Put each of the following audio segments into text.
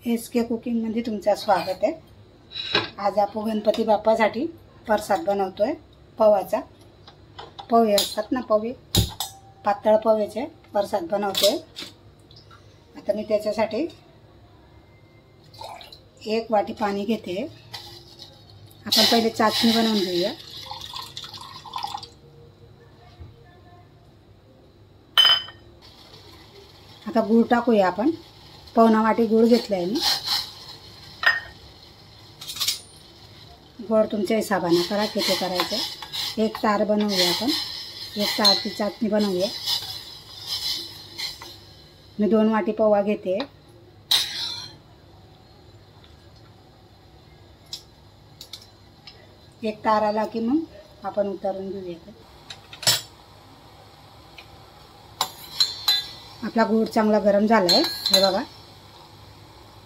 SK कुकिंगमध्ये तुमचं स्वागत आहे। आज आपण गणपती बाप्पासाठी प्रसाद बनवतोय पवाचा। पोहे असतात ना, पोहे पातळ पोहेचे प्रसाद बनवतोय। आता मी त्याच्यासाठी 1 वाटी पाणी घेते। आपण पहिले चाचणी बनवून घेऊया। आता गूळ टाकूया आपण। पावणा वाटी गूळ घेतलाय मी। गोड तुमच्या हिशोबाने करा किती करायचं। 1 तार बनवूया आपण। 1 तारची चाचणी बनवूया। मी 2 वाटी पोहा घेते। एक तार आला की मग आपण उतरून घेऊया। आपला गूळ चांगला गरम झालाय। हे बघा,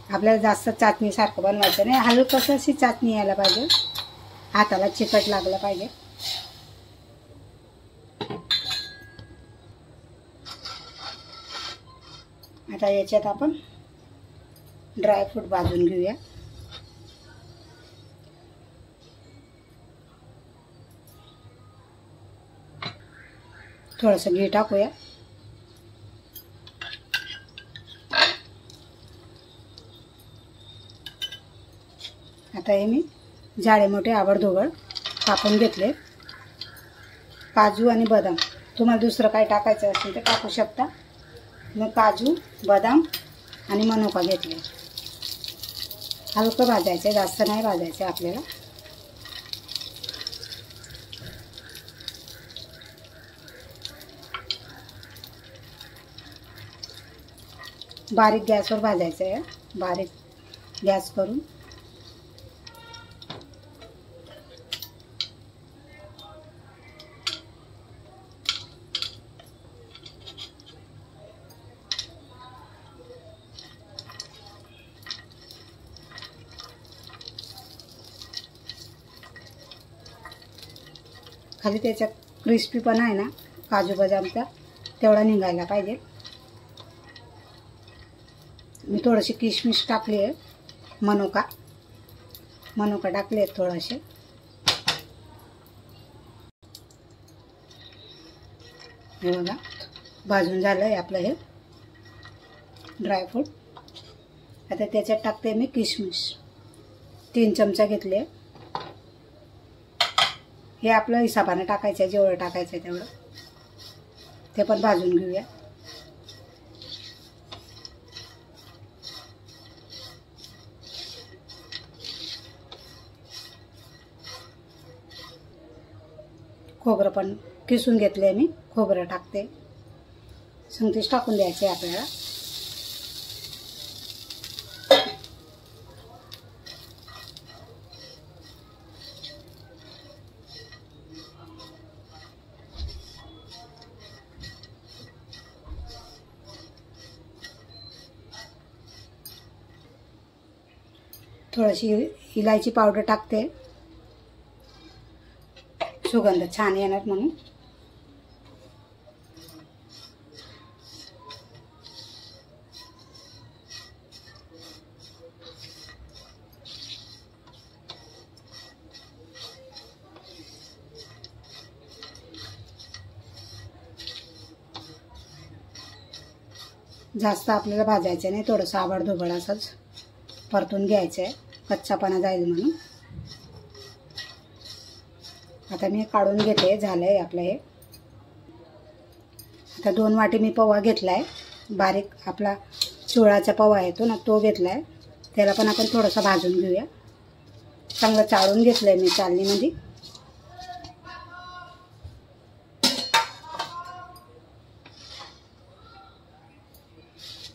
आपल्याला जास्त चाटणी सारखं बनवायचं नाही, हलकस अशी चाटणी यायला पाहिजे, हाताला चिकट लागलं पाहिजे। आता याच्यात आपण ड्रायफ्रूट भाजून घेऊया। थोडंसं घी टाकूया। आता हे मी जाडे मोठे आबडधोबड कापून घेतले। काजू आणि बदाम, तुम्हाला दुसरं काय टाकायचं असेल तर टाकू शकता। मग काजू, बदाम आणि मनुका घेतले। हलकं भाजायचं, जास्त नाही भाजायचं आपल्याला। बारीक गॅसवर भाजायचं आहे, बारीक गॅस करून। खाली त्याचा क्रिस्पीपणा आहे ना, काजू बदामचा तेवढा निघायला पाहिजे। मी थोडीशी किशमिश टाकली आहे, मनुका टाकले आहेत थोडेसे। हे बघा, भाजून झालं आहे आपलं हे ड्रायफ्रूट। आता त्याच्यात टाकते मी किशमिश, 3 चमचा घेतले। हे आपल्या हिशोबाने टाकायचं आहे, जेवढं टाकायचं आहे तेवढं। ते पण भाजून घेऊया। खोबरं पण किसून घेतले मी, खोबरं टाकते। संगतीच टाकून द्यायचे आपल्याला। थोडीशी इलायची पावडर टाकते, सुगंध छान येणार म्हणून। जास्त आपल्याला भाजायचं नाही, थोडंसं आबडधोबड असंच परतून घ्यायचं आहे, कच्चापणा जाईल म्हणून। आता मी काढून घेते, झालंय आपलं हे। आता 2 वाटी मी पोहा घेतलाय, बारीक आपला चुळाचा पोहा येतो ना, तो घेतलाय। त्याला पण आपण थोडंसं भाजून घेऊया। चांगलं चाळून घेतलंय मी चाळणीमध्ये।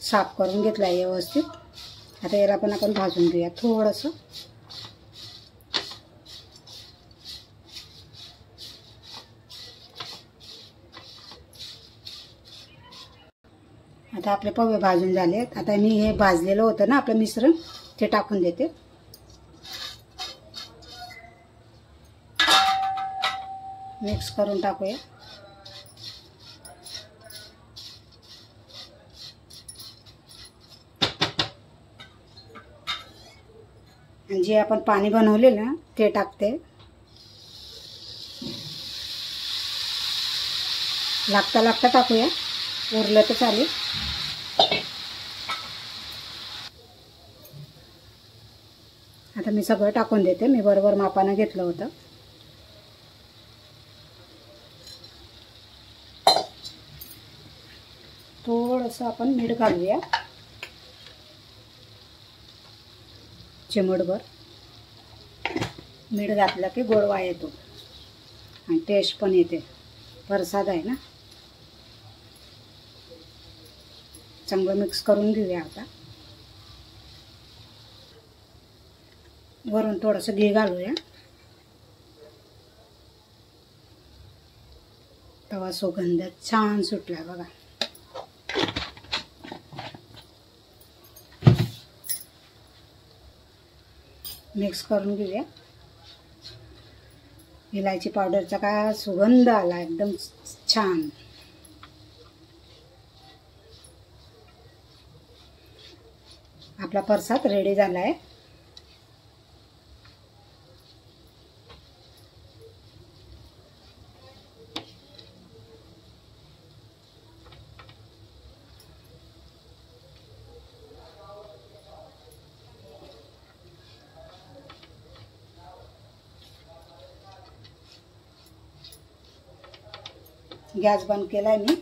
साफ करून घेतलाय व्यवस्थित। आता याला पण आपण भाजून घेऊया थोडंसं। आता आपले पोहे भाजून झालेत। आता मी हे भाजलेलं होतं ना आपलं मिश्रण, ते टाकून देते। मिक्स करून टाकूया। आणि जे आपण पाणी बनवलेलं ना ते टाकते. लागता लागता टाकूया, उरलं तर चालेल. आता मी सगळं टाकून देते. मी बरोबर मापानं घेतलं होतं. थोडंसं आपण मीठ घालूया, चिमूटभर. मीठ घातलं की गोडवा येतो आणि टेस्ट पण येते. प्रसाद आहे ना. चांगलं मिक्स करून घेऊया. आता वरून थोडंसं घी घालूया. तवा सुगंध छान सुटला बघा. मिक्स करून घेऊया. इलायची पावडरचा का सुगंध आला एकदम छान. आपला प्रसाद रेडी झाला आहे. गॅस बंद केलाय मी.